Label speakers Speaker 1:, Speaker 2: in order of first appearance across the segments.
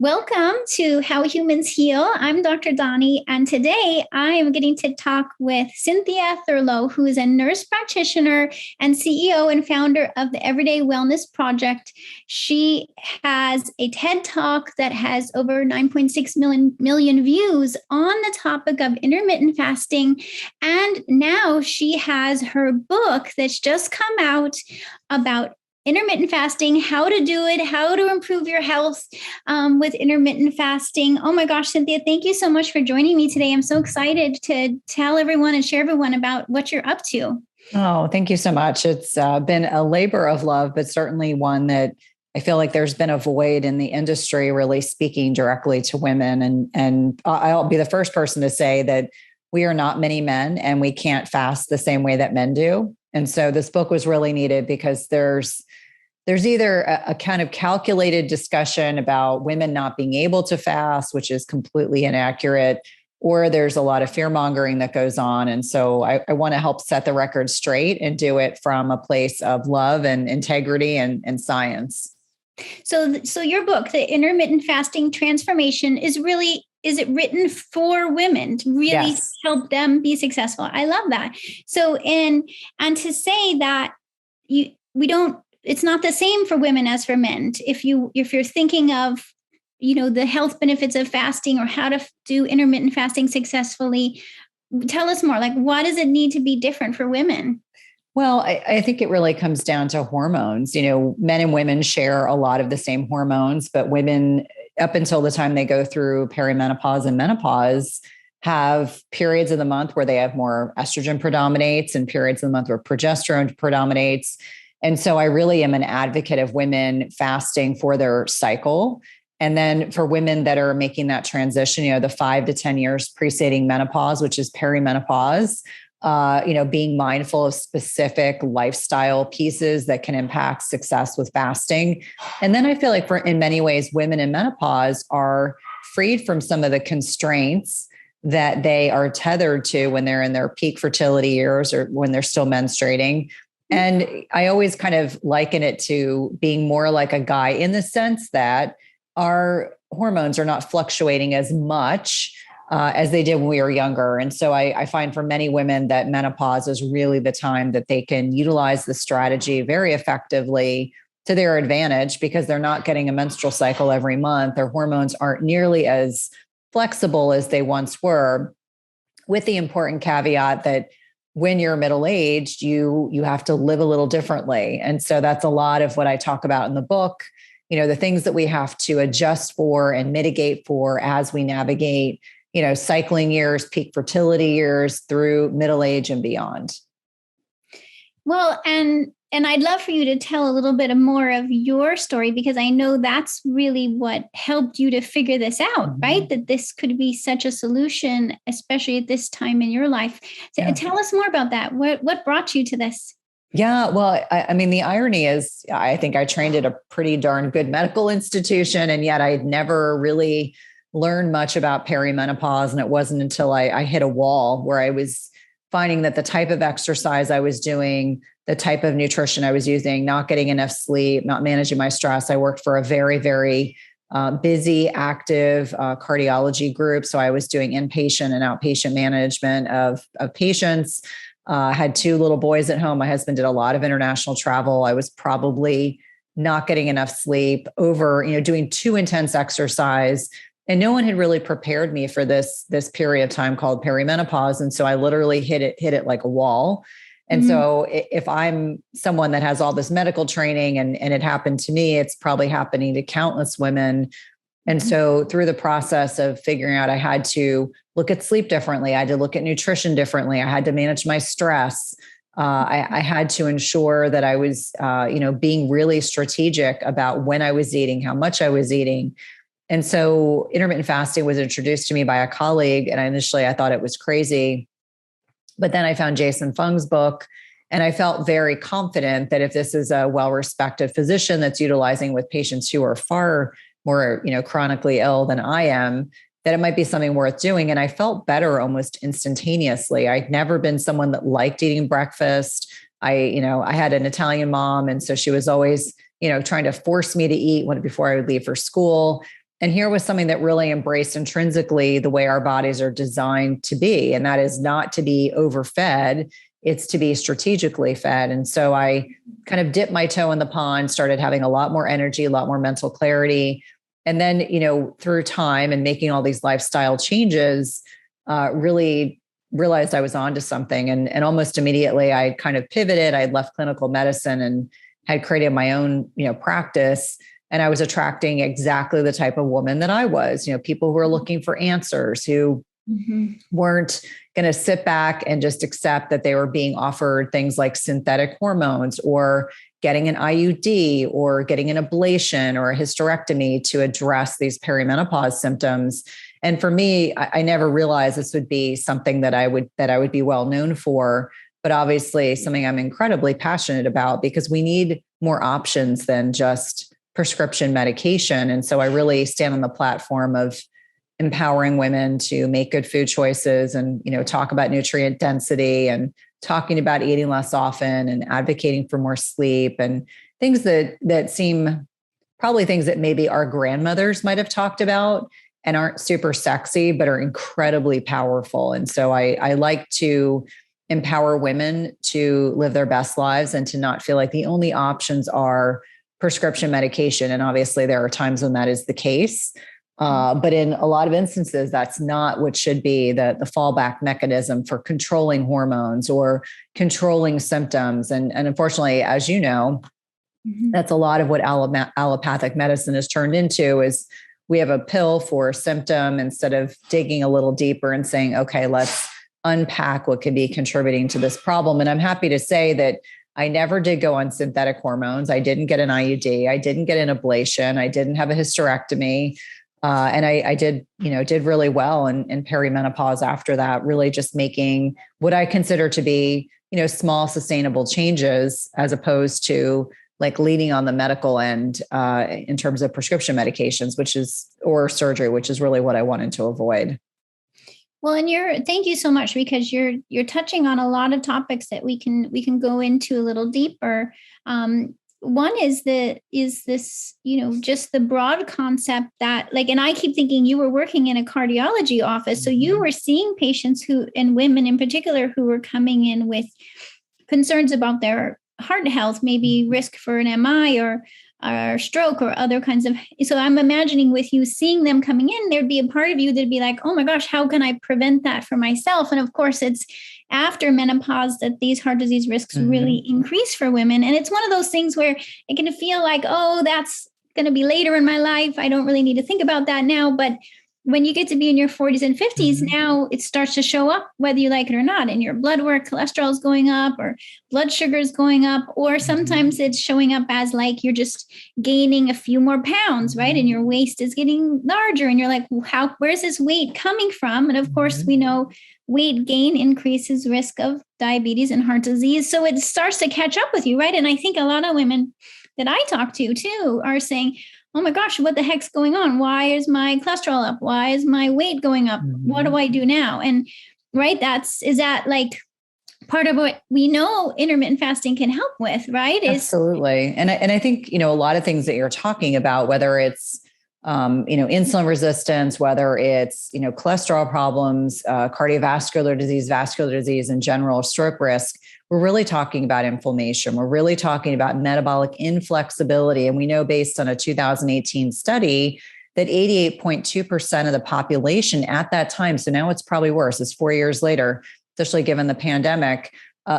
Speaker 1: Welcome to How Humans Heal. I'm Dr. Doni, and today I am getting to talk with Cynthia Thurlow, who is a nurse practitioner and CEO and founder of the Everyday Wellness Project. She has a TED Talk that has over 9.6 million views on the topic of intermittent fasting. And now she has her book that's just come out about intermittent fasting, how to do it, how to improve your health with intermittent fasting. Oh my gosh, Cynthia, thank you so much for joining me today. I'm so excited to tell everyone and share everyone about what you're up to.
Speaker 2: Oh, thank you so much. It's been a labor of love, but certainly one that I feel like there's been a void in the industry really speaking directly to women. And I'll be the first person to say that we are not many men and we can't fast the same way that men do. And so this book was really needed because there's either a kind of calculated discussion about women not being able to fast, which is completely inaccurate, or there's a lot of fear mongering that goes on. And so I want to help set the record straight and do it from a place of love and integrity and science.
Speaker 1: So your book, The Intermittent Fasting Transformation, is it written for women to really help them be successful? I love that. So, and to say that it's not the same for women as for men. If you're thinking of, the health benefits of fasting or how to do intermittent fasting successfully, tell us more. Like, why does it need to be different for women?
Speaker 2: Well, I think it really comes down to hormones. Men and women share a lot of the same hormones, but women, up until the time they go through perimenopause and menopause, have periods of the month where they have more estrogen predominates and periods of the month where progesterone predominates. And so I really am an advocate of women fasting for their cycle. And then for women that are making that transition, the 5 to 10 years preceding menopause, which is perimenopause, being mindful of specific lifestyle pieces that can impact success with fasting. And then I feel like in many ways, women in menopause are freed from some of the constraints that they are tethered to when they're in their peak fertility years or when they're still menstruating. And I always kind of liken it to being more like a guy in the sense that our hormones are not fluctuating as much as they did when we were younger. And so I find for many women that menopause is really the time that they can utilize the strategy very effectively to their advantage because they're not getting a menstrual cycle every month. Their hormones aren't nearly as flexible as they once were, with the important caveat that when you're middle-aged, you have to live a little differently. And so that's a lot of what I talk about in the book, the things that we have to adjust for and mitigate for as we navigate, cycling years, peak fertility years through middle age and beyond.
Speaker 1: Well, and I'd love for you to tell a little bit more of your story, because I know that's really what helped you to figure this out, right? That this could be such a solution, especially at this time in your life. So tell us more about that. What brought you to this?
Speaker 2: Yeah, well, I mean, the irony is, I think I trained at a pretty darn good medical institution, and yet I'd never really learned much about perimenopause. And it wasn't until I hit a wall where I was finding that the type of exercise I was doing, the type of nutrition I was using, not getting enough sleep, not managing my stress. I worked for a very, very busy, active cardiology group. So I was doing inpatient and outpatient management of patients. Had 2 little boys at home. My husband did a lot of international travel. I was probably not getting enough sleep, doing too intense exercise. And no one had really prepared me for this period of time called perimenopause. And so I literally hit it like a wall. And so if I'm someone that has all this medical training and it happened to me, it's probably happening to countless women. And so through the process of figuring out, I had to look at sleep differently. I had to look at nutrition differently. I had to manage my stress. I had to ensure that I was, being really strategic about when I was eating, how much I was eating. And so intermittent fasting was introduced to me by a colleague. And initially I thought it was crazy. But then I found Jason Fung's book, and I felt very confident that if this is a well-respected physician that's utilizing with patients who are far more, chronically ill than I am, that it might be something worth doing. And I felt better almost instantaneously. I'd never been someone that liked eating breakfast. I had an Italian mom. And so she was always, trying to force me to eat before I would leave for school. And here was something that really embraced intrinsically the way our bodies are designed to be. And that is not to be overfed, it's to be strategically fed. And so I kind of dipped my toe in the pond, started having a lot more energy, a lot more mental clarity. And then, through time and making all these lifestyle changes, really realized I was onto something. And almost immediately I kind of pivoted. I had left clinical medicine and had created my own, practice. And I was attracting exactly the type of woman that I was, people who were looking for answers, who weren't going to sit back and just accept that they were being offered things like synthetic hormones or getting an IUD or getting an ablation or a hysterectomy to address these perimenopause symptoms. And for me, I never realized this would be something that I would be well known for, but obviously something I'm incredibly passionate about, because we need more options than just prescription medication. And so I really stand on the platform of empowering women to make good food choices and, talk about nutrient density and talking about eating less often and advocating for more sleep and things that seem probably things that maybe our grandmothers might have talked about and aren't super sexy, but are incredibly powerful. And so I like to empower women to live their best lives and to not feel like the only options are prescription medication. And obviously there are times when that is the case. But in a lot of instances, that's not what should be the fallback mechanism for controlling hormones or controlling symptoms. And unfortunately, as you know, that's a lot of what allopathic medicine has turned into. Is we have a pill for a symptom instead of digging a little deeper and saying, okay, let's unpack what could be contributing to this problem. And I'm happy to say that I never did go on synthetic hormones. I didn't get an IUD. I didn't get an ablation. I didn't have a hysterectomy. And I did really well in perimenopause after that, really just making what I consider to be, small sustainable changes, as opposed to like leaning on the medical end in terms of prescription medications, or surgery, which is really what I wanted to avoid.
Speaker 1: Well, and thank you so much, because you're touching on a lot of topics that we can go into a little deeper. One is this, just the broad concept that and I keep thinking you were working in a cardiology office. So you were seeing patients and women in particular, who were coming in with concerns about their heart health, maybe risk for an MI or stroke or other kinds of. So I'm imagining with you seeing them coming in, there'd be a part of you that'd be like, oh my gosh, how can I prevent that for myself? And of course, it's after menopause that these heart disease risks really increase for women. And it's one of those things where it can feel like, oh, that's going to be later in my life. I don't really need to think about that now. But when you get to be in your 40s and 50s, now it starts to show up, whether you like it or not. And your blood work, cholesterol is going up, or blood sugar is going up, or sometimes it's showing up as like you're just gaining a few more pounds, right? And your waist is getting larger. And you're like, well, where's this weight coming from? And of course, we know weight gain increases risk of diabetes and heart disease. So it starts to catch up with you, right? And I think a lot of women that I talk to too are saying, oh my gosh, what the heck's going on? Why is my cholesterol up? Why is my weight going up? What do I do now? And right, is that like part of what we know intermittent fasting can help with, right?
Speaker 2: Absolutely. And I think, a lot of things that you're talking about, whether it's, insulin resistance, whether it's, cholesterol problems, cardiovascular disease, vascular disease in general, stroke risk, we're really talking about inflammation. We're really talking about metabolic inflexibility. And we know based on a 2018 study that 88.2% of the population at that time, so now it's probably worse, it's 4 years later, especially given the pandemic,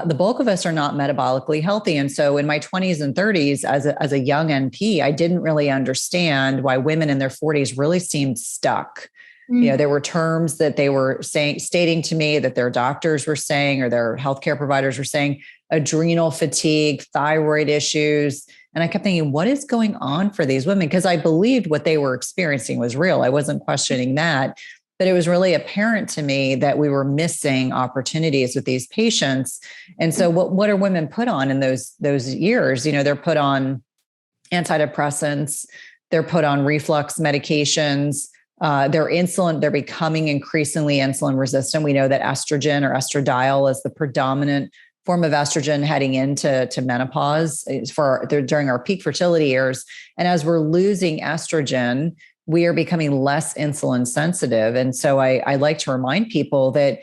Speaker 2: the bulk of us are not metabolically healthy. And so in my 20s and 30s, as a young NP, I didn't really understand why women in their 40s really seemed stuck. There were terms that they were stating to me that their doctors were saying, or their healthcare providers were saying, adrenal fatigue, thyroid issues. And I kept thinking, what is going on for these women? Because I believed what they were experiencing was real. I wasn't questioning that. But it was really apparent to me that we were missing opportunities with these patients. And so what are women put on in those years? They're put on antidepressants, they're put on reflux medications, they're becoming increasingly insulin resistant. We know that estrogen or estradiol is the predominant form of estrogen heading into menopause during our peak fertility years. And as we're losing estrogen, we are becoming less insulin sensitive. And so I like to remind people that,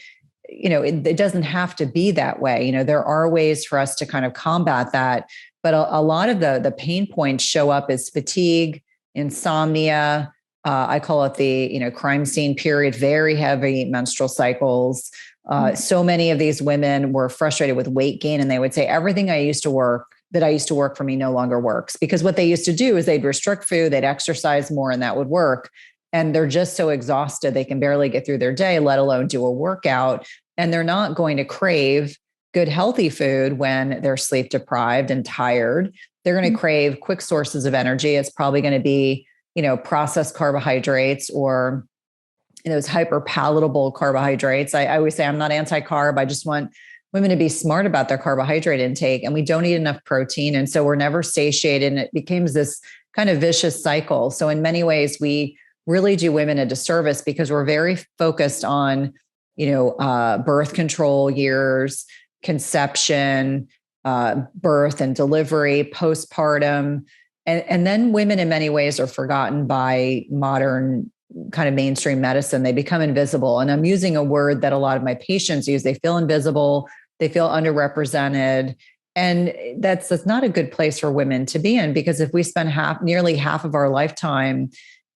Speaker 2: it doesn't have to be that way. There are ways for us to kind of combat that, but a lot of the pain points show up as fatigue, insomnia. I call it the, crime scene period, very heavy menstrual cycles. So many of these women were frustrated with weight gain, and they would say, everything that used to work for me no longer works, because what they used to do is they'd restrict food, they'd exercise more, and that would work. And they're just so exhausted, they can barely get through their day, let alone do a workout. And they're not going to crave good, healthy food when they're sleep deprived and tired. They're going to crave quick sources of energy. It's probably going to be, processed carbohydrates or those hyper palatable carbohydrates. I always say I'm not anti-carb. I just want women to be smart about their carbohydrate intake, and we don't eat enough protein. And so we're never satiated, and it becomes this kind of vicious cycle. So in many ways, we really do women a disservice because we're very focused on, birth control years, conception, birth and delivery, postpartum. And then women in many ways are forgotten by modern kind of mainstream medicine. They become invisible. And I'm using a word that a lot of my patients use. They feel invisible. They feel underrepresented. And that's not a good place for women to be in, because if we spend nearly half of our lifetime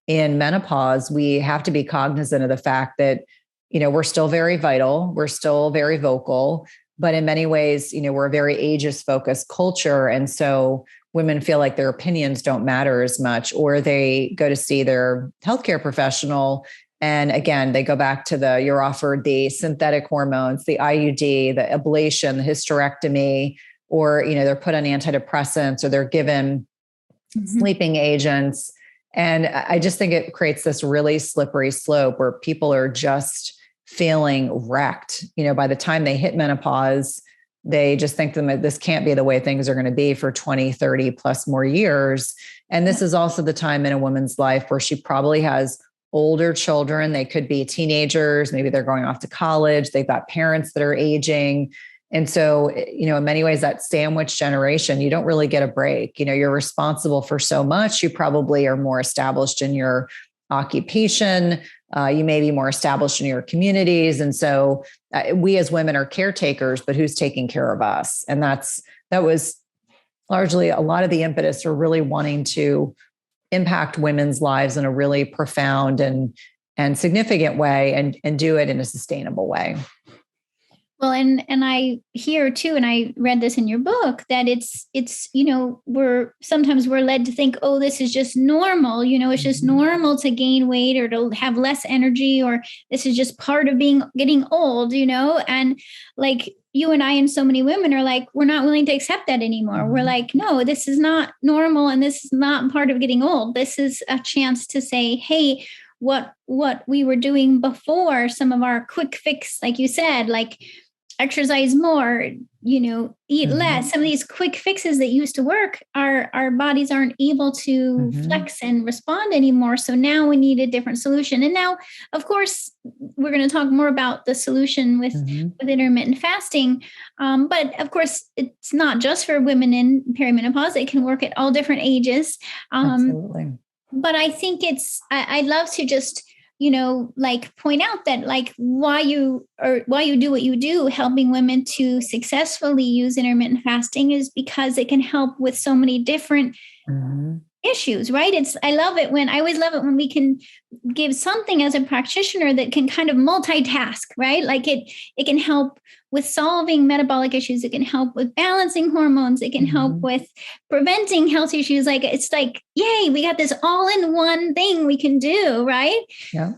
Speaker 2: in menopause, we have to be cognizant of the fact that, we're still very vital. We're still very vocal, but in many ways, we're a very ageist focused culture. And so women feel like their opinions don't matter as much, or they go to see their healthcare professional. And again, they go back to you're offered the synthetic hormones, the IUD, the ablation, the hysterectomy, or, they're put on antidepressants, or they're given sleeping agents. And I just think it creates this really slippery slope where people are just feeling wrecked. By the time they hit menopause, they just think that this can't be the way things are going to be for 20, 30 plus more years. And this is also the time in a woman's life where she probably has older children. They could be teenagers. Maybe they're going off to college. They've got parents that are aging. And so, in many ways, that sandwich generation, you don't really get a break. You're responsible for so much. You probably are more established in your occupation. You may be more established in your communities. And so we as women are caretakers, but who's taking care of us? And that was largely a lot of the impetus for really wanting to impact women's lives in a really profound and significant way, and do it in a sustainable way.
Speaker 1: Well, and I hear too, and I read this in your book, that it's sometimes we're led to think, oh, this is just normal. It's just normal to gain weight or to have less energy, or this is just part of getting old, and like you and I and so many women are like, we're not willing to accept that anymore. We're like, no, this is not normal. And this is not part of getting old. This is a chance to say, hey, what we were doing before, some of our quick fix, like you said, like exercise more, eat less. Some of these quick fixes that used to work, our bodies aren't able to flex and respond anymore. So now we need a different solution. And now, of course, we're going to talk more about the solution with intermittent fasting. But of course, it's not just for women in perimenopause. It can work at all different ages.
Speaker 2: Absolutely.
Speaker 1: But I think I'd love to just, point out that why you do what you do, helping women to successfully use intermittent fasting, is because it can help with so many different issues, right? I always love it when we can give something as a practitioner that can kind of multitask, right? Like it can help with solving metabolic issues. It can help with balancing hormones. It can help with preventing health issues. It's like, yay, we got this all in one thing we can do, right?
Speaker 2: Yeah.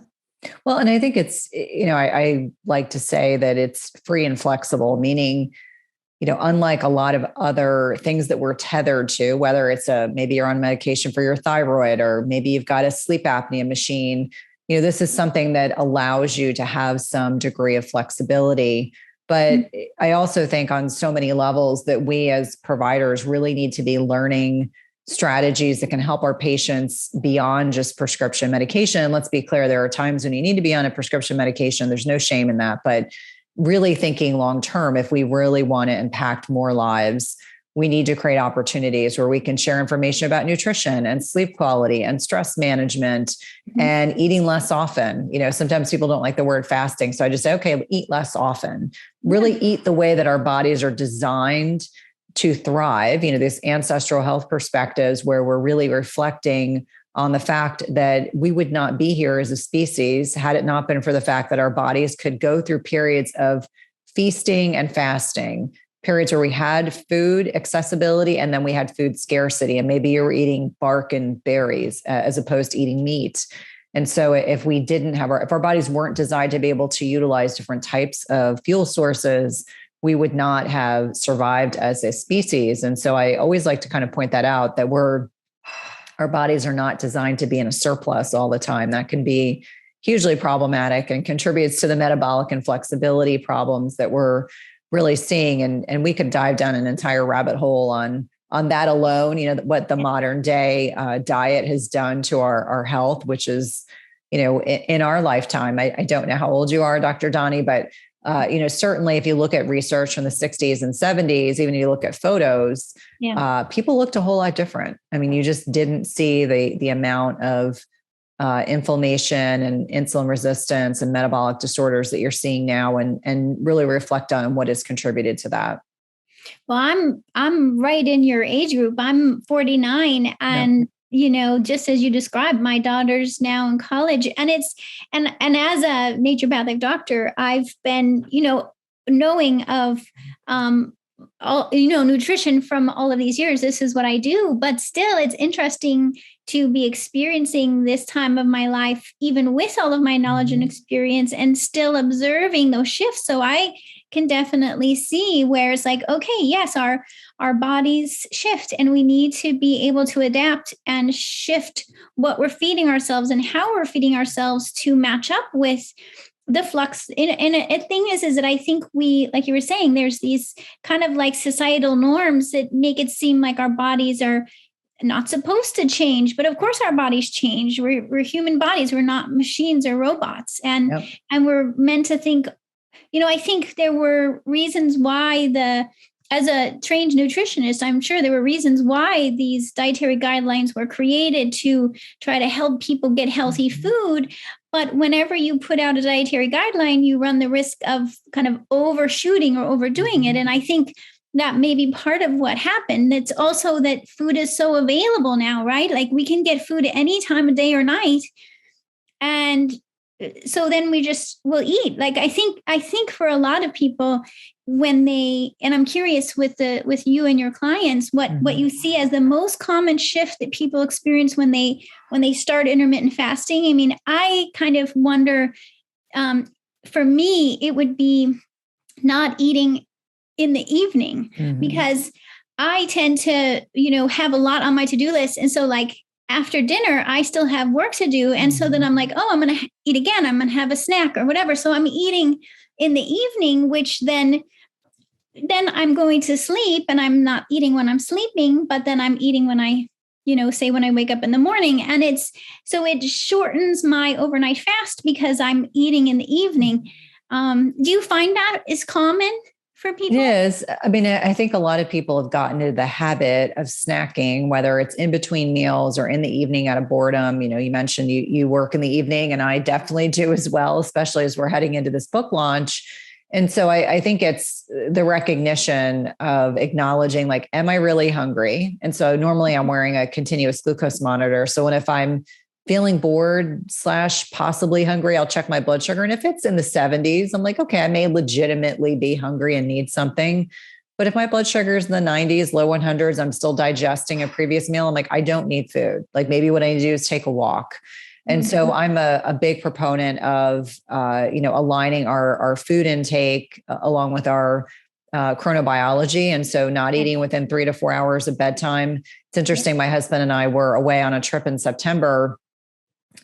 Speaker 2: Well, and I think it's, I like to say that it's free and flexible, meaning, unlike a lot of other things that we're tethered to, whether it's maybe you're on medication for your thyroid, or maybe you've got a sleep apnea machine, this is something that allows you to have some degree of flexibility. But I also think on so many levels that we as providers really need to be learning strategies that can help our patients beyond just prescription medication. Let's be clear, there are times when you need to be on a prescription medication. There's no shame in that, but really thinking long-term, if we really want to impact more lives, we need to create opportunities where we can share information about nutrition and sleep quality and stress management and eating less often. Sometimes people don't like the word fasting. So I just say, okay, eat less often, really eat the way that our bodies are designed to thrive. These ancestral health perspectives where we're really reflecting on the fact that we would not be here as a species had it not been for the fact that our bodies could go through periods of feasting and fasting, periods where we had food accessibility and then we had food scarcity. And maybe you were eating bark and berries as opposed to eating meat. And so if we didn't have if our bodies weren't designed to be able to utilize different types of fuel sources, we would not have survived as a species. And so I always like to kind of point that out, that our bodies are not designed to be in a surplus all the time. That can be hugely problematic and contributes to the metabolic inflexibility problems that we're really seeing. And we could dive down an entire rabbit hole on that alone, what the modern day diet has done to our health, which is, in our lifetime. I don't know how old you are, Dr. Doni, but certainly if you look at research from the 60s and 70s, even if you look at photos, people looked a whole lot different. I mean, you just didn't see the amount of inflammation and insulin resistance and metabolic disorders that you're seeing now, and really reflect on what has contributed to that.
Speaker 1: Well, I'm right in your age group. I'm 49, and just as you described, my daughter's now in college, and and as a naturopathic doctor, I've been, knowing of all, nutrition from all of these years. This is what I do, but still it's interesting to be experiencing this time of my life, even with all of my knowledge and experience, and still observing those shifts. So I can definitely see where it's like, okay, yes, our bodies shift, and we need to be able to adapt and shift what we're feeding ourselves and how we're feeding ourselves to match up with the flux. And a thing is that I think we, like you were saying, there's these kind of like societal norms that make it seem like our bodies are not supposed to change, but of course our bodies change. We're human bodies. We're not machines or robots. And we're meant to think, I think there were reasons why as a trained nutritionist, I'm sure there were reasons why these dietary guidelines were created to try to help people get healthy food. But whenever you put out a dietary guideline, you run the risk of kind of overshooting or overdoing it. And I think that may be part of what happened. It's also that food is so available now, right? Like we can get food at any time of day or night. And so then we'll eat. Like I think for a lot of people, and I'm curious with you and your clients, what you see as the most common shift that people experience when they start intermittent fasting. I mean, I kind of wonder, for me, it would be not eating in the evening, because I tend to, have a lot on my to-do list. And so like after dinner, I still have work to do. And so then I'm like, oh, I'm going to eat again. I'm going to have a snack or whatever. So I'm eating in the evening, which then I'm going to sleep, and I'm not eating when I'm sleeping, but then I'm eating when I, say when I wake up in the morning. And it shortens my overnight fast because I'm eating in the evening. Do you find that is common for people?
Speaker 2: It is. I mean, I think a lot of people have gotten into the habit of snacking, whether it's in between meals or in the evening out of boredom. You mentioned you work in the evening, and I definitely do as well, especially as we're heading into this book launch. And so I think it's the recognition of acknowledging, like, am I really hungry? And so normally I'm wearing a continuous glucose monitor. So if I'm feeling bored / possibly hungry, I'll check my blood sugar. And if it's in the 70s, I'm like, okay, I may legitimately be hungry and need something. But if my blood sugar is in the 90s, low 100s, I'm still digesting a previous meal, I'm like, I don't need food. Like maybe what I need to do is take a walk. And so I'm a big proponent of, aligning our food intake along with our chronobiology. And so not eating within 3 to 4 hours of bedtime. It's interesting. My husband and I were away on a trip in September,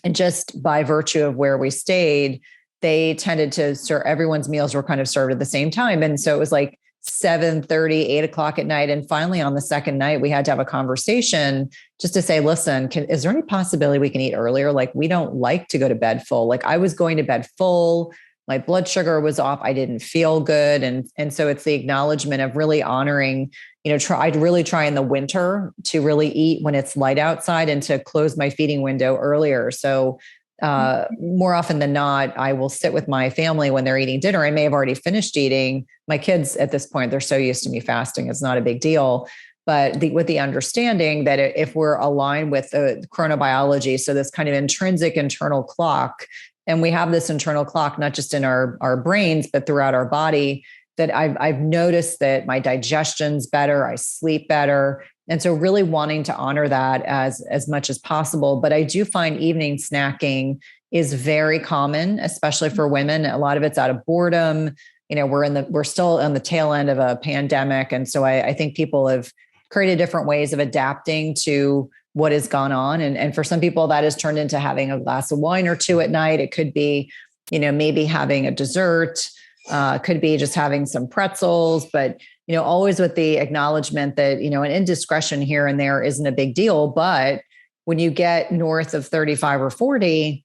Speaker 2: and just by virtue of where we stayed, they tended to serve, everyone's meals were kind of served at the same time. And so it was like 7:30, 8 o'clock at night. And finally on the second night, we had to have a conversation just to say, listen, is there any possibility we can eat earlier? Like, we don't like to go to bed full. Like I was going to bed full. my blood sugar was off. I didn't feel good. And so it's the acknowledgement of really honoring, I'd really try in the winter to really eat when it's light outside and to close my feeding window earlier. So more often than not, I will sit with my family when they're eating dinner. I may have already finished eating. My kids at this point, they're so used to me fasting. It's not a big deal. But with the understanding that if we're aligned with the chronobiology, so this kind of intrinsic internal clock, and we have this internal clock, not just in our brains, but throughout our body, that I've noticed that my digestion's better, I sleep better. And so really wanting to honor that as much as possible. But I do find evening snacking is very common, especially for women. A lot of it's out of boredom. We're still on the tail end of a pandemic. And so I think people have created different ways of adapting to what has gone on. And for some people that has turned into having a glass of wine or two at night. It could be, maybe having a dessert, could be just having some pretzels, but always with the acknowledgement that, an indiscretion here and there isn't a big deal. But when you get north of 35 or 40,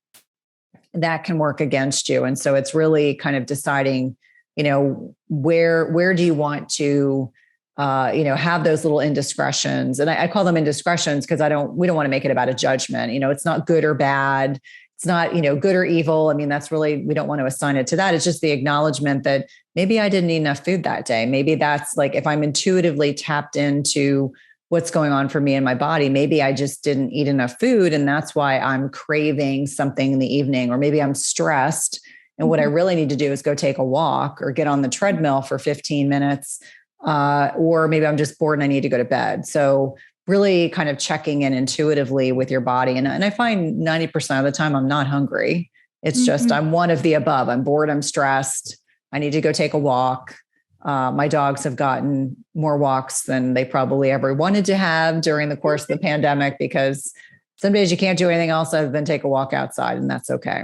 Speaker 2: that can work against you. And so it's really kind of deciding, where do you want to, have those little indiscretions. And I call them indiscretions because we don't want to make it about a judgment. It's not good or bad. It's not, good or evil. I mean, that's really, we don't want to assign it to that. It's just the acknowledgement that maybe I didn't eat enough food that day. Maybe that's like, if I'm intuitively tapped into what's going on for me in my body, maybe I just didn't eat enough food. And that's why I'm craving something in the evening, or maybe I'm stressed. And what I really need to do is go take a walk or get on the treadmill for 15 minutes. Or maybe I'm just bored and I need to go to bed. So really kind of checking in intuitively with your body. And I find 90% of the time I'm not hungry. It's just, I'm one of the above. I'm bored. I'm stressed. I need to go take a walk. My dogs have gotten more walks than they probably ever wanted to have during the course of the pandemic, because some days you can't do anything else other than take a walk outside, and that's okay.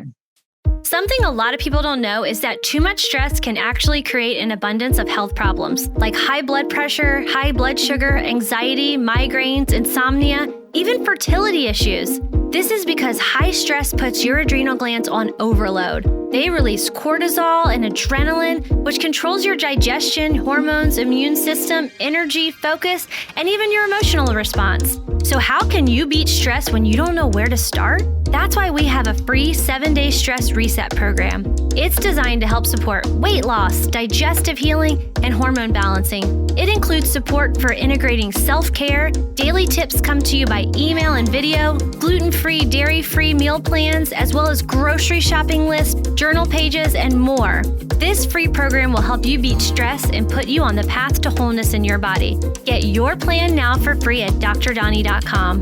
Speaker 3: Something a lot of people don't know is that too much stress can actually create an abundance of health problems like high blood pressure, high blood sugar, anxiety, migraines, insomnia, even fertility issues. This is because high stress puts your adrenal glands on overload. They release cortisol and adrenaline, which controls your digestion, hormones, immune system, energy, focus, and even your emotional response. So how can you beat stress when you don't know where to start? That's why we have a free 7-day stress reset program. It's designed to help support weight loss, digestive healing, and hormone balancing. It includes support for integrating self-care. Daily tips come to you by email and video, gluten-free, dairy-free meal plans, as well as grocery shopping lists, journal pages, and more. This free program will help you beat stress and put you on the path to wholeness in your body. Get your plan now for free at drdoni.com.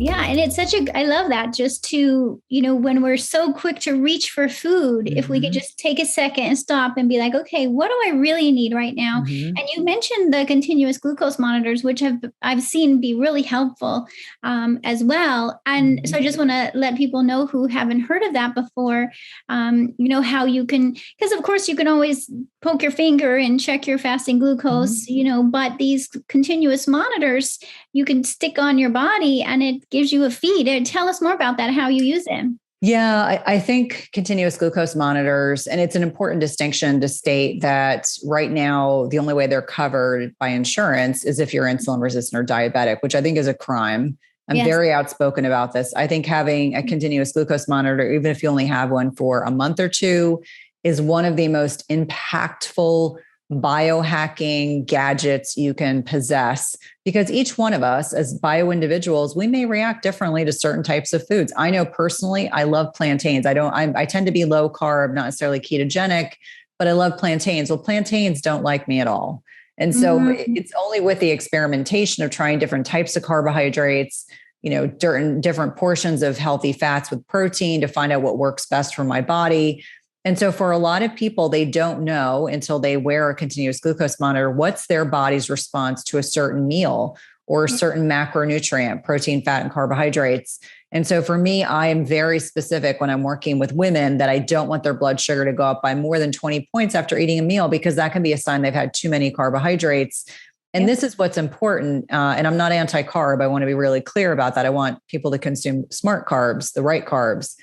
Speaker 1: Yeah. And it's I love that, just to, when we're so quick to reach for food, if we could just take a second and stop and be like, okay, what do I really need right now? And you mentioned the continuous glucose monitors, which I've seen be really helpful as well. And so I just want to let people know who haven't heard of that before, how you can, because of course you can always poke your finger and check your fasting glucose, but these continuous monitors, you can stick on your body and it gives you a feed. Tell us more about that, how you use them.
Speaker 2: Yeah, I think continuous glucose monitors, and it's an important distinction to state that right now, the only way they're covered by insurance is if you're insulin resistant or diabetic, which I think is a crime. I'm very outspoken about this. I think having a continuous glucose monitor, even if you only have one for a month or two, is one of the most impactful biohacking gadgets you can possess, because each one of us as bio individuals, we may react differently to certain types of foods. I know personally, I love plantains. I tend to be low carb, not necessarily ketogenic, but I love plantains. Well, plantains don't like me at all. And so it's only with the experimentation of trying different types of carbohydrates, different portions of healthy fats with protein to find out what works best for my body. And so for a lot of people, they don't know until they wear a continuous glucose monitor, what's their body's response to a certain meal or a certain macronutrient, protein, fat, and carbohydrates. And so for me, I am very specific when I'm working with women that I don't want their blood sugar to go up by more than 20 points after eating a meal, because that can be a sign they've had too many carbohydrates. And this is what's important. And I'm not anti-carb. I want to be really clear about that. I want people to consume smart carbs, the right carbs.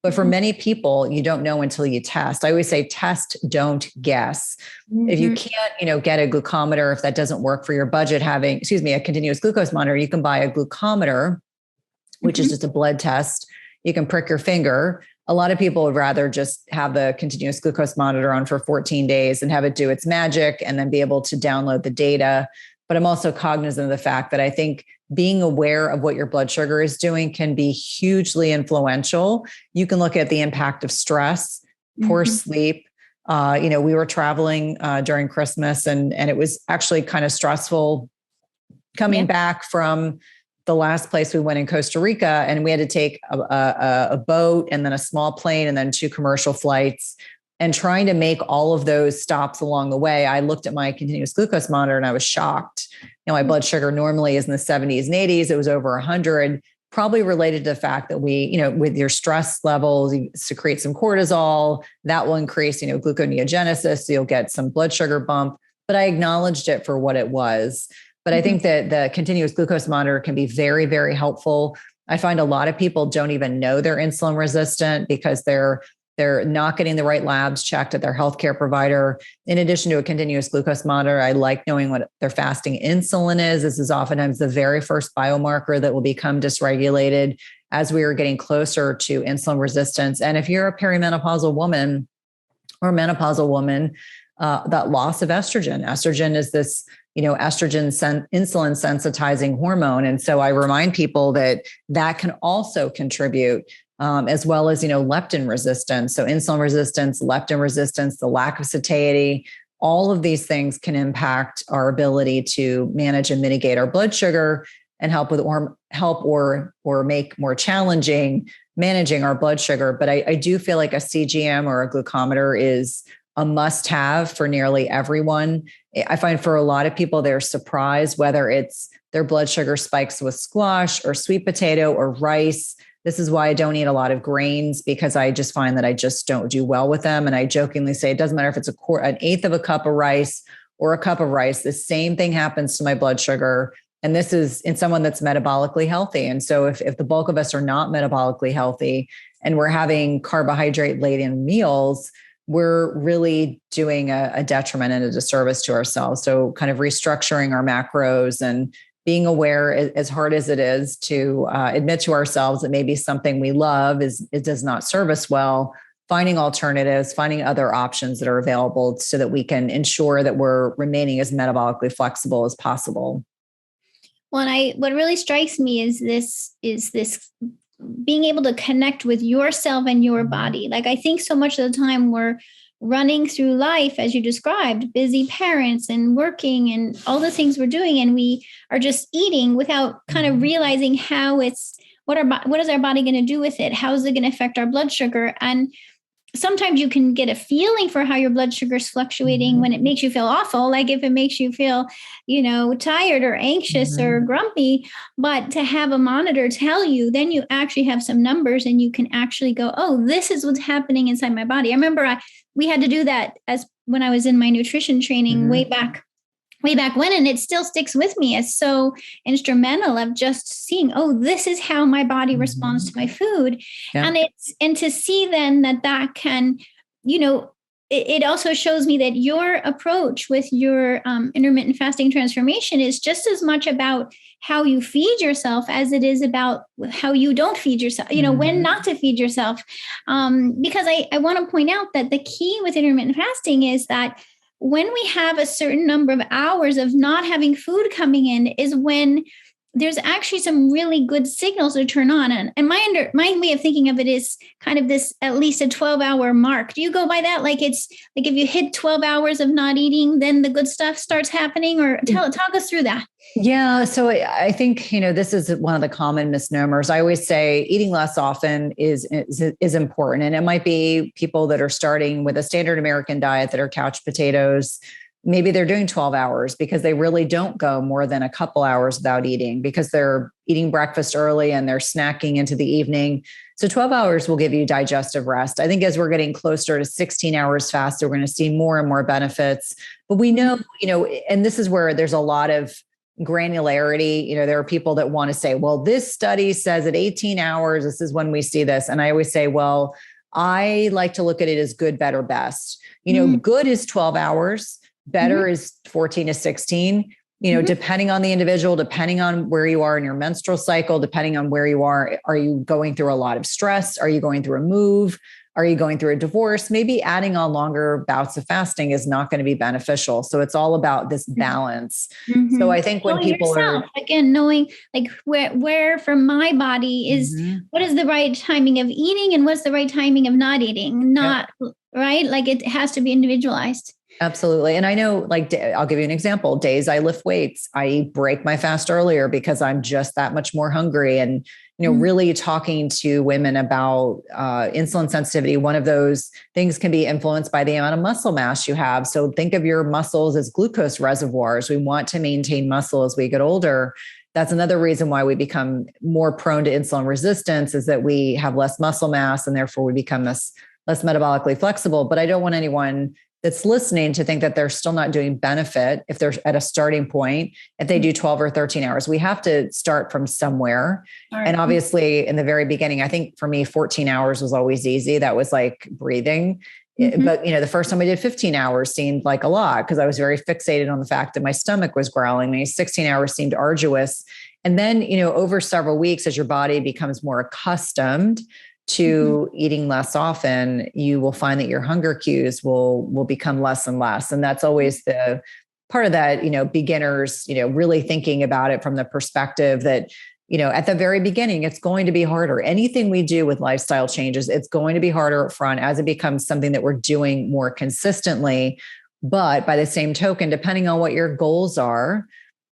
Speaker 2: But for many people, you don't know until you test. I always say test, don't guess. If you can't, get a glucometer, if that doesn't work for your budget, a continuous glucose monitor, you can buy a glucometer, which is just a blood test. You can prick your finger. A lot of people would rather just have the continuous glucose monitor on for 14 days and have it do its magic and then be able to download the data. But I'm also cognizant of the fact that I think being aware of what your blood sugar is doing can be hugely influential. You can look at the impact of stress, poor sleep. We were traveling during Christmas and it was actually kind of stressful coming back from the last place we went in Costa Rica, and we had to take a boat and then a small plane and then 2 commercial flights. And trying to make all of those stops along the way, I looked at my continuous glucose monitor and I was shocked. My blood sugar normally is in the 70s and 80s. It was over 100, probably related to the fact that with your stress levels, you secrete some cortisol. That will increase, gluconeogenesis. So you'll get some blood sugar bump. But I acknowledged it for what it was. But I think that the continuous glucose monitor can be very, very helpful. I find a lot of people don't even know they're insulin resistant because they're not getting the right labs checked at their healthcare provider. In addition to a continuous glucose monitor, I like knowing what their fasting insulin is. This is oftentimes the very first biomarker that will become dysregulated as we are getting closer to insulin resistance. And if you're a perimenopausal woman or menopausal woman, that loss of estrogen is this, insulin sensitizing hormone. And so I remind people that can also contribute as well as, leptin resistance. So insulin resistance, leptin resistance, the lack of satiety, all of these things can impact our ability to manage and mitigate our blood sugar and help or make more challenging managing our blood sugar. But I do feel like a CGM or a glucometer is a must-have for nearly everyone. I find for a lot of people, they're surprised whether it's their blood sugar spikes with squash or sweet potato or rice. This is why I don't eat a lot of grains, because I just find that I just don't do well with them. And I jokingly say, it doesn't matter if it's an eighth of a cup of rice or a cup of rice, the same thing happens to my blood sugar. And this is in someone that's metabolically healthy. And so if the bulk of us are not metabolically healthy and we're having carbohydrate-laden meals, we're really doing a detriment and a disservice to ourselves. So kind of restructuring our macros and being aware, as hard as it is to admit to ourselves that maybe something we love it does not serve us well, finding alternatives, finding other options that are available so that we can ensure that we're remaining as metabolically flexible as possible.
Speaker 1: Well, and what really strikes me is this being able to connect with yourself and your body. Like, I think so much of the time we're running through life, as you described, busy parents and working and all the things we're doing. And we are just eating without kind of realizing what is our body going to do with it? How is it going to affect our blood sugar? And sometimes you can get a feeling for how your blood sugar is fluctuating when it makes you feel awful, like if it makes you feel, tired or anxious or grumpy. But to have a monitor tell you, then you actually have some numbers and you can actually go, oh, this is what's happening inside my body. I remember we had to do that when I was in my nutrition training way back when, and it still sticks with me. It's so instrumental of just seeing, oh, this is how my body responds to my food. Yeah. And to see then that can, it also shows me that your approach with your intermittent fasting transformation is just as much about how you feed yourself as it is about how you don't feed yourself, when not to feed yourself. Because I want to point out that the key with intermittent fasting is that when we have a certain number of hours of not having food coming in is when there's actually some really good signals to turn on. And my way of thinking of it is kind of this, at least a 12-hour mark. Do you go by that? Like, it's like if you hit 12 hours of not eating, then the good stuff starts happening? Or talk us through that.
Speaker 2: Yeah. So I think, this is one of the common misnomers. I always say eating less often is important. And it might be people that are starting with a standard American diet that are couch potatoes. Maybe they're doing 12 hours because they really don't go more than a couple hours without eating, because they're eating breakfast early and they're snacking into the evening. So 12 hours will give you digestive rest. I think as we're getting closer to 16 hours fast, we're going to see more and more benefits. But we know, and this is where there's a lot of granularity. There are people that want to say, well, this study says at 18 hours, this is when we see this. And I always say, well, I like to look at it as good, better, best. Good is 12 hours, better is 14 to 16. Depending on the individual, depending on where you are in your menstrual cycle, depending on where you are you going through a lot of stress? Are you going through a move? Are you going through a divorce? Maybe adding on longer bouts of fasting is not going to be beneficial. So it's all about this balance. So I think when people
Speaker 1: are again, knowing like where from my body is, what is the right timing of eating and what's the right timing of not eating, right? Like it has to be individualized.
Speaker 2: Absolutely. And I know, like, I'll give you an example. Days I lift weights, I break my fast earlier because I'm just that much more hungry. And, really talking to women about insulin sensitivity, one of those things can be influenced by the amount of muscle mass you have. So think of your muscles as glucose reservoirs. We want to maintain muscle as we get older. That's another reason why we become more prone to insulin resistance, is that we have less muscle mass and therefore we become less metabolically flexible. But I don't want anyone that's listening to think that they're still not doing benefit if they're at a starting point, if they do 12 or 13 hours. We have to start from somewhere. And obviously in the very beginning, I think for me, 14 hours was always easy. That was like breathing. But, the first time I did 15 hours seemed like a lot because I was very fixated on the fact that my stomach was growling. Maybe 16 hours seemed arduous. And then, over several weeks, as your body becomes more accustomed to eating less often, you will find that your hunger cues will become less and less. And that's always the part of that, beginners, really thinking about it from the perspective that, at the very beginning, it's going to be harder. Anything we do with lifestyle changes, it's going to be harder up front as it becomes something that we're doing more consistently. But by the same token, depending on what your goals are,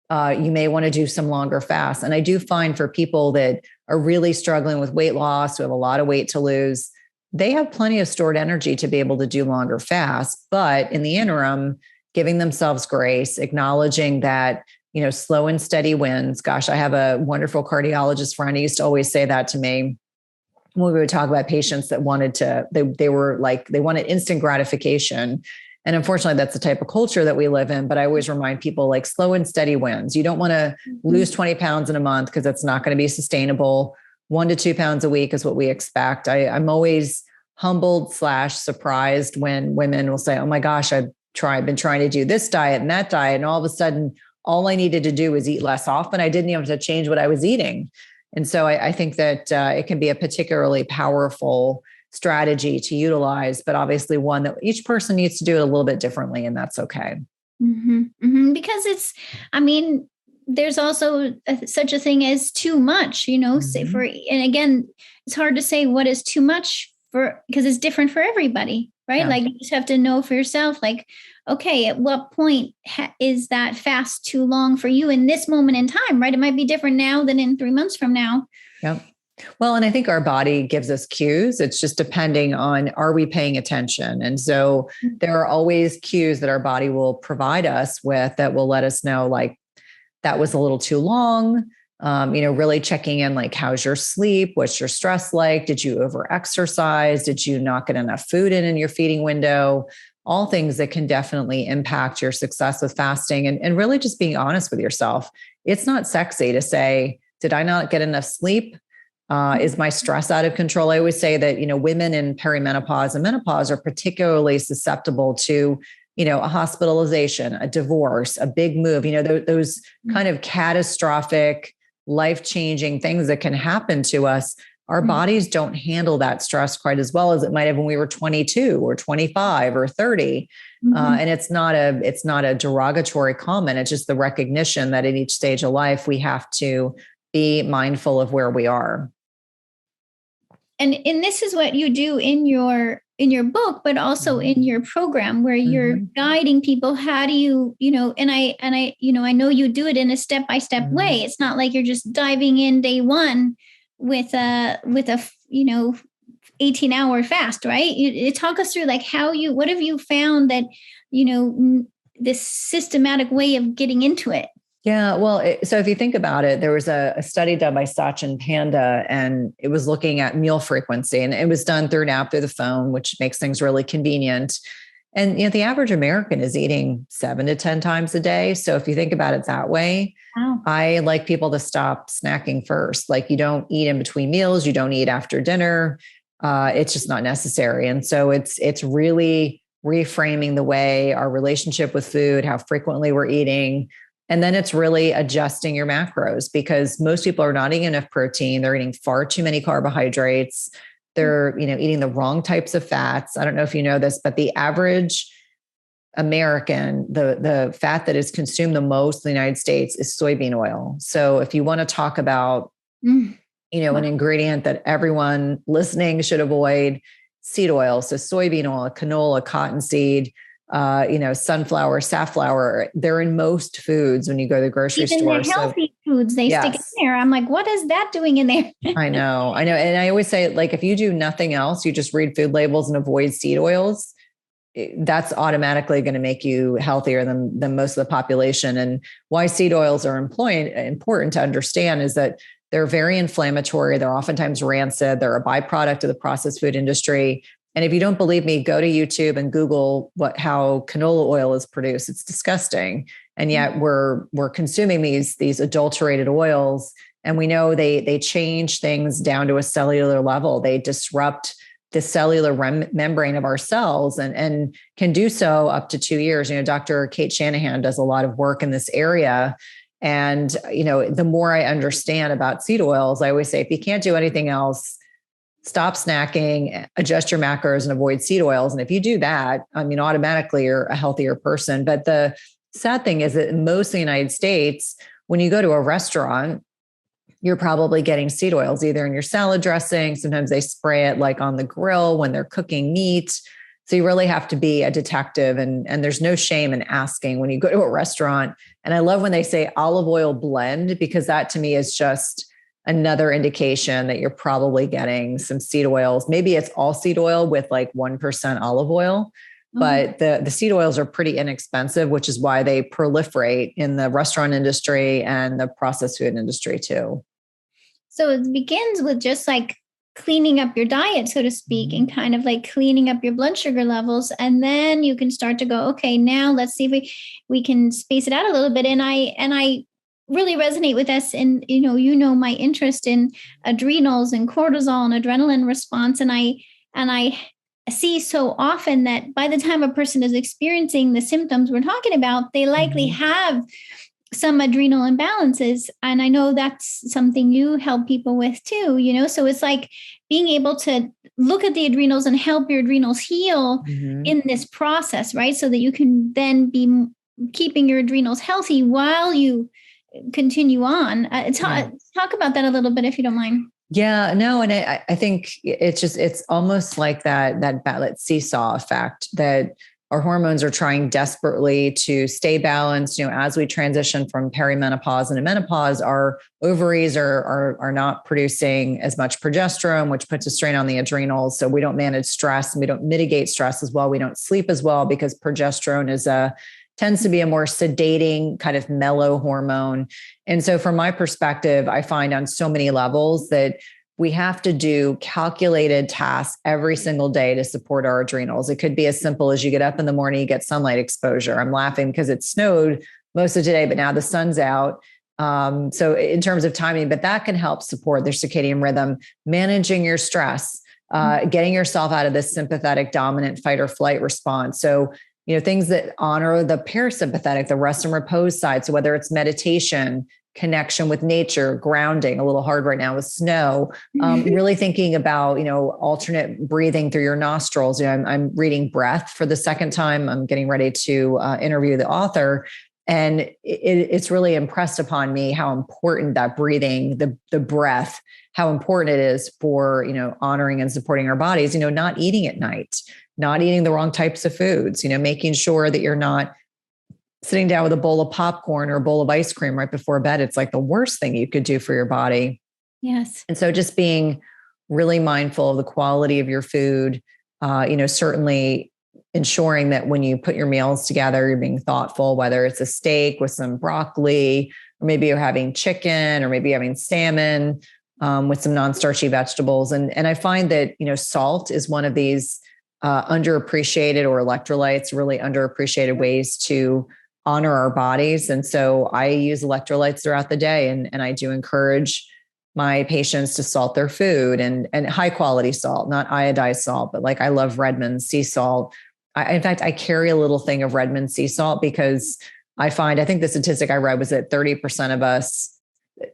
Speaker 2: you may want to do some longer fasts. And I do find for people that are really struggling with weight loss, who have a lot of weight to lose, they have plenty of stored energy to be able to do longer fasts. But in the interim, giving themselves grace, acknowledging that, slow and steady wins. Gosh, I have a wonderful cardiologist friend. He used to always say that to me when we would talk about patients that they wanted instant gratification. And unfortunately, that's the type of culture that we live in. But I always remind people, like, slow and steady wins. You don't want to lose 20 pounds in a month because that's not going to be sustainable. 1 to 2 pounds a week is what we expect. I'm always humbled / surprised when women will say, oh my gosh, I've been trying to do this diet and that diet. And all of a sudden, all I needed to do was eat less often. I didn't even have to change what I was eating. And so I think that it can be a particularly powerful strategy to utilize, but obviously one that each person needs to do it a little bit differently, and that's okay.
Speaker 1: Because there's also such a thing as too much, and again, it's hard to say what is too much because it's different for everybody, right? Yeah. Like you just have to know for yourself, like, okay, at what point is that fast too long for you in this moment in time, right? It might be different now than in 3 months from now.
Speaker 2: Yep. Well, and I think our body gives us cues. It's just depending on, are we paying attention? And so there are always cues that our body will provide us with that will let us know, like, that was a little too long. Really checking in, like, how's your sleep? What's your stress like? Did you over-exercise? Did you not get enough food in your feeding window? All things that can definitely impact your success with fasting, and really just being honest with yourself. It's not sexy to say, did I not get enough sleep? Is my stress out of control? I always say that, women in perimenopause and menopause are particularly susceptible to, a hospitalization, a divorce, a big move, those kind of catastrophic, life-changing things that can happen to us. Our bodies don't handle that stress quite as well as it might have when we were 22 or 25 or 30. And it's not a derogatory comment. It's just the recognition that in each stage of life, we have to be mindful of where we are.
Speaker 1: And this is what you do in your book, but also in your program, where you're guiding people. How do you, and I know you do it in a step-by-step way. It's not like you're just diving in day one with a 18-hour fast, right? You talk us through, like, what have you found that, this systematic way of getting into it?
Speaker 2: Yeah, well, so if you think about it, there was a study done by Sachin Panda, and it was looking at meal frequency, and it was done through an app through the phone, which makes things really convenient. And, the average American is eating 7 to 10 times a day. So if you think about it that way,
Speaker 1: Wow.
Speaker 2: I like people to stop snacking first. Like, you don't eat in between meals. You don't eat after dinner. It's just not necessary. And so it's really reframing the way our relationship with food, how frequently we're eating. And then it's really adjusting your macros, because most people are not eating enough protein. They're eating far too many carbohydrates. They're, eating the wrong types of fats. I don't know if you know this, but the average American, the fat that is consumed the most in the United States is soybean oil. So if you want to talk about, an ingredient that everyone listening should avoid, seed oil. So soybean oil, canola, cottonseed, sunflower, safflower, they're in most foods when you go to the grocery
Speaker 1: Even
Speaker 2: store.
Speaker 1: the healthy foods they stick in there. I'm like, what is that doing in there?
Speaker 2: I know. And I always say, like, if you do nothing else, you just read food labels and avoid seed oils, that's automatically going to make you healthier than most of the population. And why seed oils are important to understand is that they're very inflammatory. They're oftentimes rancid. They're a byproduct of the processed food industry. And if you don't believe me, go to YouTube and Google how canola oil is produced. It's disgusting. And yet we're consuming these adulterated oils. And we know they change things down to a cellular level. They disrupt the cellular membrane of our cells and can do so up to 2 years. Dr. Kate Shanahan does a lot of work in this area. And, the more I understand about seed oils, I always say, if you can't do anything else, stop snacking, adjust your macros, and avoid seed oils. And if you do that, automatically you're a healthier person. But the sad thing is that most of the United States, when you go to a restaurant, you're probably getting seed oils either in your salad dressing. Sometimes they spray it like on the grill when they're cooking meat. So you really have to be a detective, and there's no shame in asking when you go to a restaurant. And I love when they say olive oil blend, because that to me is just another indication that you're probably getting some seed oils. Maybe it's all seed oil with like 1% olive oil, but the seed oils are pretty inexpensive, which is why they proliferate in the restaurant industry and the processed food industry too.
Speaker 1: So it begins with just like cleaning up your diet, so to speak, and kind of like cleaning up your blood sugar levels. And then you can start to go, okay, now let's see if we can space it out a little bit. And I really resonate with this. And, my interest in adrenals and cortisol and adrenaline response. And I see so often that by the time a person is experiencing the symptoms we're talking about, they likely have some adrenal imbalances. And I know that's something you help people with too, so it's like being able to look at the adrenals and help your adrenals heal in this process, right? So that you can then be keeping your adrenals healthy while you continue on. Talk about that a little bit, if you don't mind.
Speaker 2: Yeah, no. And I think it's almost like that seesaw effect, that our hormones are trying desperately to stay balanced. As we transition from perimenopause into menopause, our ovaries are not producing as much progesterone, which puts a strain on the adrenals. So we don't manage stress, and we don't mitigate stress as well. We don't sleep as well, because progesterone tends to be a more sedating kind of mellow hormone. And so from my perspective, I find on so many levels that we have to do calculated tasks every single day to support our adrenals. It could be as simple as you get up in the morning, you get sunlight exposure. I'm laughing because it snowed most of today, but now the sun's out. So in terms of timing, but that can help support their circadian rhythm, managing your stress, getting yourself out of this sympathetic dominant fight or flight response. So things that honor the parasympathetic, the rest and repose side. So whether it's meditation, connection with nature, grounding, a little hard right now with snow, really thinking about, alternate breathing through your nostrils. I'm reading Breath for the second time. I'm getting ready to interview the author. And it's really impressed upon me how important that breathing, the breath, how important it is for, honoring and supporting our bodies, not eating at night, not eating the wrong types of foods, making sure that you're not sitting down with a bowl of popcorn or a bowl of ice cream right before bed. It's like the worst thing you could do for your body.
Speaker 1: Yes.
Speaker 2: And so just being really mindful of the quality of your food, certainly ensuring that when you put your meals together, you're being thoughtful, whether it's a steak with some broccoli, or maybe you're having chicken, or maybe you're having salmon with some non-starchy vegetables. And I find that, salt is one of these underappreciated, or electrolytes, really underappreciated ways to honor our bodies. And so I use electrolytes throughout the day, and I do encourage my patients to salt their food, and high quality salt, not iodized salt, but like I love Redmond sea salt. In fact, I carry a little thing of Redmond sea salt because I think the statistic I read was that 30% of us,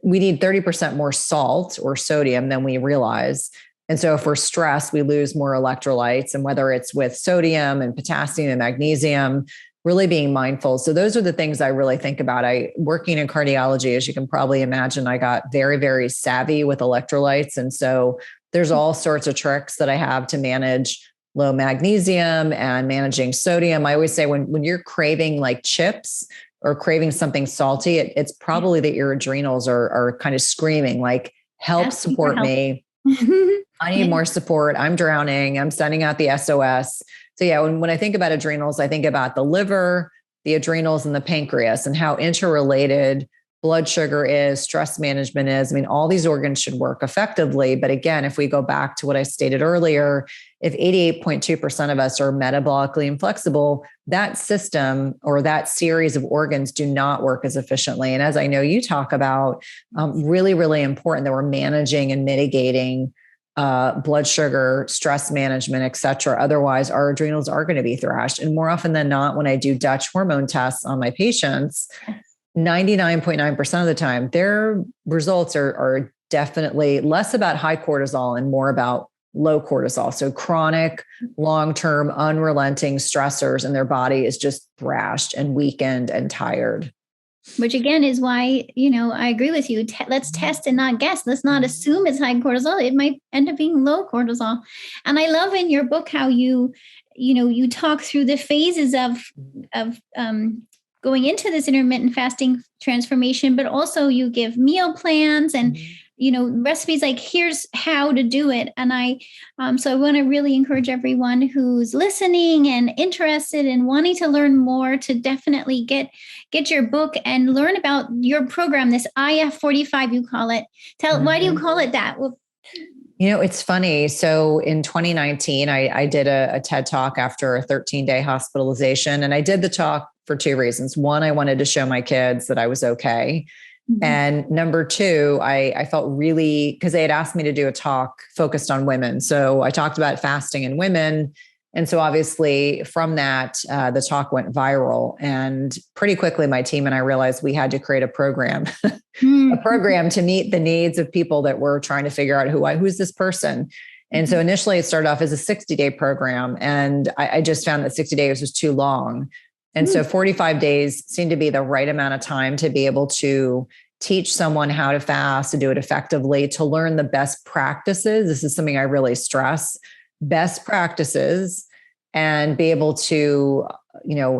Speaker 2: we need 30% more salt or sodium than we realize. And so if we're stressed, we lose more electrolytes, and whether it's with sodium and potassium and magnesium, really being mindful. So those are the things I really think about. Working in cardiology, as you can probably imagine, I got very, very savvy with electrolytes. And so there's all sorts of tricks that I have to manage low magnesium and managing sodium. I always say when you're craving like chips or craving something salty, it's probably that your adrenals are kind of screaming, like, help, support me. I need more support. I'm drowning. I'm sending out the SOS. So yeah, when I think about adrenals, I think about the liver, the adrenals, and the pancreas, and how interrelated blood sugar is, stress management is. I mean, all these organs should work effectively. But again, if we go back to what I stated earlier, if 88.2% of us are metabolically inflexible, that system or that series of organs do not work as efficiently. And as I know you talk about, really, really important that we're managing and mitigating blood sugar, stress management, et cetera. Otherwise, our adrenals are going to be thrashed. And more often than not, when I do Dutch hormone tests on my patients, 99.9% of the time, their results are definitely less about high cortisol and more about low cortisol. So chronic, long-term, unrelenting stressors, and their body is just thrashed and weakened and tired.
Speaker 1: Which again is why, I agree with you. Let's test and not guess. Let's not assume it's high cortisol. It might end up being low cortisol. And I love in your book how you talk through the phases of going into this intermittent fasting transformation, but also you give meal plans and recipes, like here's how to do it. And so I want to really encourage everyone who's listening and interested and wanting to learn more to definitely get your book and learn about your program, this IF45, you call it. Why do you call it that? Well,
Speaker 2: it's funny. So in 2019, I did a TED Talk after a 13-day hospitalization. And I did the talk for two reasons. One, I wanted to show my kids that I was okay. Mm-hmm. And number two, I felt really, because they had asked me to do a talk focused on women. So I talked about fasting in women. And so obviously from that, the talk went viral. And pretty quickly, my team and I realized we had to create a program, a program to meet the needs of people that were trying to figure out who's this person. And so initially it started off as a 60-day program. And I just found that 60 days was too long. And so 45 days seemed to be the right amount of time to be able to teach someone how to fast, to do it effectively, to learn the best practices. This is something I really stress, best practices, and be able to,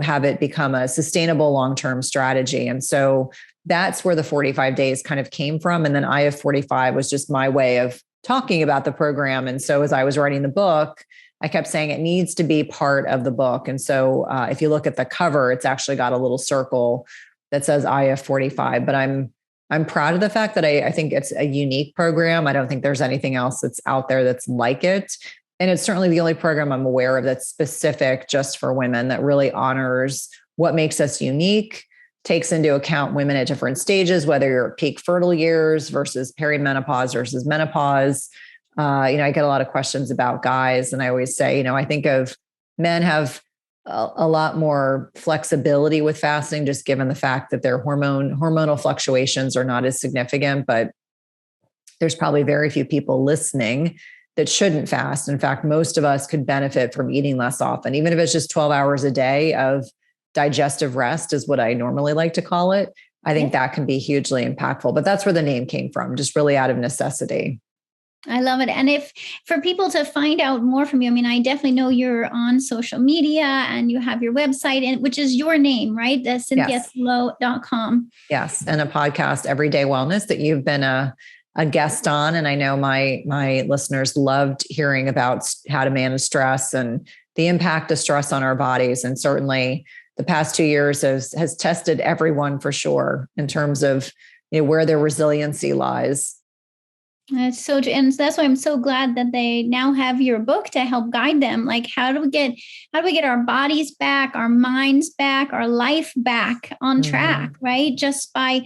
Speaker 2: have it become a sustainable long-term strategy. And so that's where the 45 days kind of came from. And then IF45 was just my way of talking about the program. And so as I was writing the book, I kept saying it needs to be part of the book. And so if you look at the cover, it's actually got a little circle that says IF45, but I'm proud of the fact that I think it's a unique program. I don't think there's anything else that's out there that's like it. And it's certainly the only program I'm aware of that's specific just for women, that really honors what makes us unique, takes into account women at different stages, whether you're at peak fertile years versus perimenopause versus menopause. I get a lot of questions about guys, and I always say, I think of men have a lot more flexibility with fasting, just given the fact that their hormonal fluctuations are not as significant, but there's probably very few people listening that shouldn't fast. In fact, most of us could benefit from eating less often, even if it's just 12 hours a day of digestive rest is what I normally like to call it. I think that can be hugely impactful, but that's where the name came from, just really out of necessity.
Speaker 1: I love it. And if for people to find out more from you, I definitely know you're on social media and you have your website, which is your name, right? The CynthiaThurlow.com.
Speaker 2: Yes. And a podcast, Everyday Wellness, that you've been a guest on. And I know my listeners loved hearing about how to manage stress and the impact of stress on our bodies. And certainly the past 2 years has tested everyone for sure in terms of where their resiliency lies.
Speaker 1: That's so true. And that's why I'm so glad that they now have your book to help guide them. Like, how do we get our bodies back, our minds back, our life back on track, right? Just by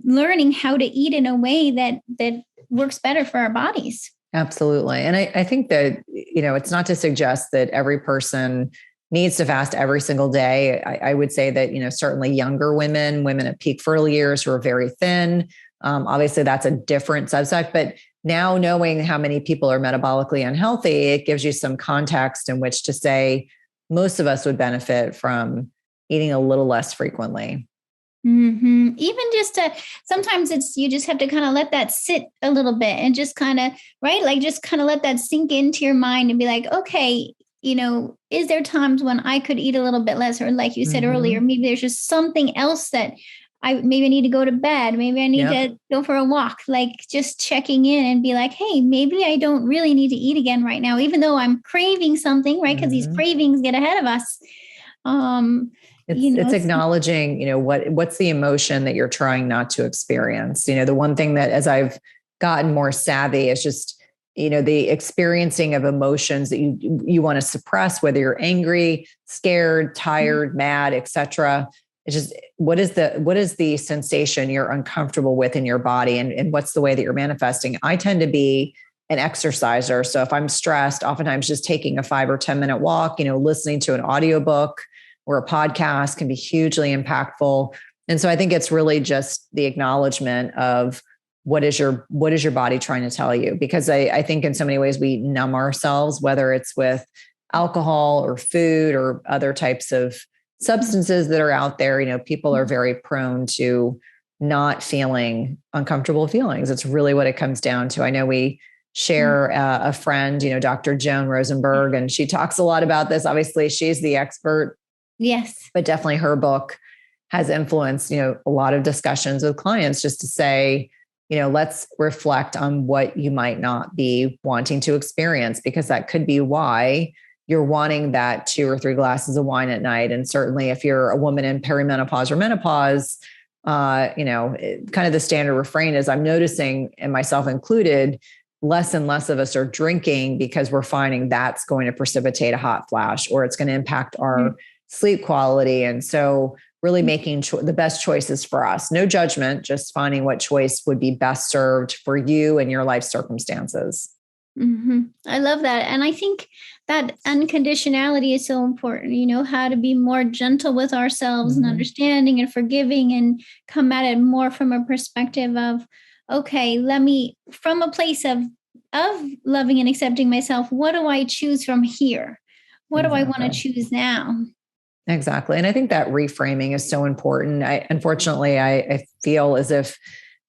Speaker 1: learning how to eat in a way that works better for our bodies.
Speaker 2: Absolutely. And I think that, it's not to suggest that every person needs to fast every single day. I would say that, certainly younger women at peak fertile years who are very thin, obviously that's a different subset, but now knowing how many people are metabolically unhealthy, it gives you some context in which to say most of us would benefit from eating a little less frequently.
Speaker 1: Even sometimes you just have to kind of let that sit a little bit and just kind of, right? Like just kind of let that sink into your mind and be like, okay, is there times when I could eat a little bit less? Or like you said earlier, maybe there's just something else that I need to go to bed. Maybe I need to go for a walk, like just checking in and be like, hey, maybe I don't really need to eat again right now, even though I'm craving something, right? Because these cravings get ahead of us.
Speaker 2: It's acknowledging, what's the emotion that you're trying not to experience. The one thing that as I've gotten more savvy is just, the experiencing of emotions that you want to suppress, whether you're angry, scared, tired, mad, etc. It's just, what is the sensation you're uncomfortable with in your body, and what's the way that you're manifesting? I tend to be an exerciser. So if I'm stressed, oftentimes just taking a 5 or 10 minute walk, listening to an audiobook or a podcast can be hugely impactful. And so I think it's really just the acknowledgement of what is your body trying to tell you? Because I think in so many ways we numb ourselves, whether it's with alcohol or food or other types of substances that are out there. People are very prone to not feeling uncomfortable feelings. It's really what it comes down to. I know we share a friend, Dr. Joan Rosenberg, and she talks a lot about this. Obviously, she's the expert.
Speaker 1: Yes.
Speaker 2: But definitely her book has influenced, a lot of discussions with clients just to say, let's reflect on what you might not be wanting to experience, because that could be why you're wanting that 2 or 3 glasses of wine at night. And certainly if you're a woman in perimenopause or menopause, kind of the standard refrain is, I'm noticing, and myself included, less and less of us are drinking because we're finding that's going to precipitate a hot flash, or it's going to impact our sleep quality. And so really making the best choices for us. No judgment, just finding what choice would be best served for you and your life circumstances.
Speaker 1: I love that. And I think that unconditionality is so important, how to be more gentle with ourselves and understanding and forgiving, and come at it more from a perspective of, okay, from a place of loving and accepting myself, what do I choose from here? What do I want to choose now?
Speaker 2: Exactly. And I think that reframing is so important. Unfortunately, I feel as if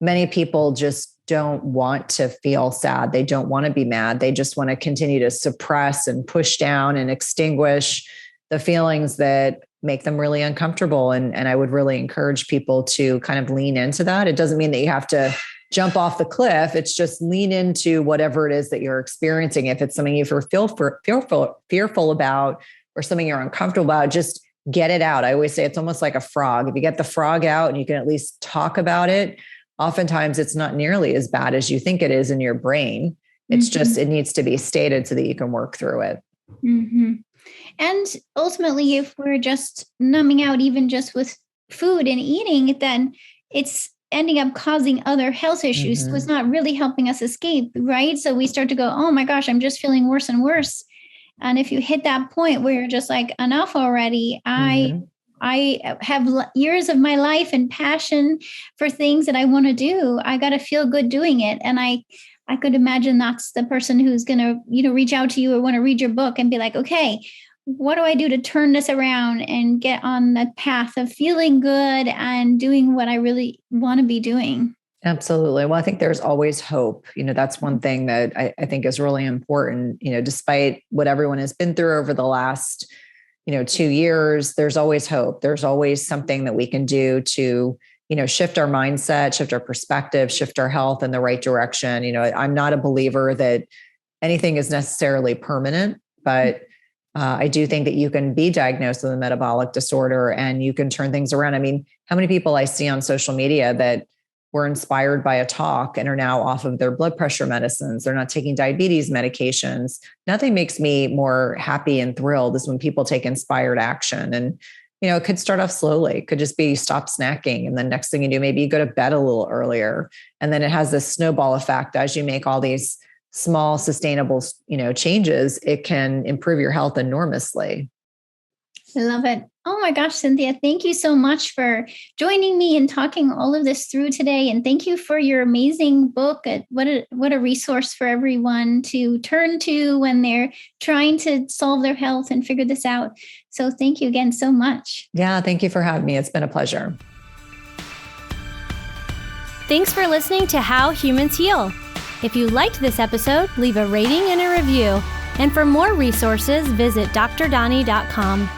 Speaker 2: many people just don't want to feel sad. They don't want to be mad. They just want to continue to suppress and push down and extinguish the feelings that make them really uncomfortable. And I would really encourage people to kind of lean into that. It doesn't mean that you have to jump off the cliff. It's just lean into whatever it is that you're experiencing. If it's something you feel fearful about, or something you're uncomfortable about, just get it out. I always say it's almost like a frog. If you get the frog out and you can at least talk about it, oftentimes it's not nearly as bad as you think it is in your brain. It's just, it needs to be stated so that you can work through it.
Speaker 1: And ultimately, if we're just numbing out, even just with food and eating, then it's ending up causing other health issues. So it's not really helping us escape, right? So we start to go, oh my gosh, I'm just feeling worse and worse. And if you hit that point where you're just like, enough already, I have years of my life and passion for things that I want to do. I got to feel good doing it. And I could imagine that's the person who's going to, reach out to you or want to read your book and be like, okay, what do I do to turn this around and get on the path of feeling good and doing what I really want to be doing?
Speaker 2: Absolutely. Well, I think there's always hope. That's one thing that I think is really important, despite what everyone has been through over the last, 2 years, there's always hope. There's always something that we can do to, shift our mindset, shift our perspective, shift our health in the right direction. I'm not a believer that anything is necessarily permanent, but I do think that you can be diagnosed with a metabolic disorder and you can turn things around. I mean, how many people I see on social media that were inspired by a talk and are now off of their blood pressure medicines. They're not taking diabetes medications. Nothing makes me more happy and thrilled is when people take inspired action. And, it could start off slowly. It could just be stop snacking. And then next thing you do, maybe you go to bed a little earlier. And then it has this snowball effect as you make all these small, sustainable, changes. It can improve your health enormously.
Speaker 1: I love it. Oh my gosh, Cynthia, thank you so much for joining me and talking all of this through today. And thank you for your amazing book. What a resource for everyone to turn to when they're trying to solve their health and figure this out. So thank you again so much.
Speaker 2: Yeah, thank you for having me. It's been a pleasure.
Speaker 3: Thanks for listening to How Humans Heal. If you liked this episode, leave a rating and a review. And for more resources, visit drdoni.com.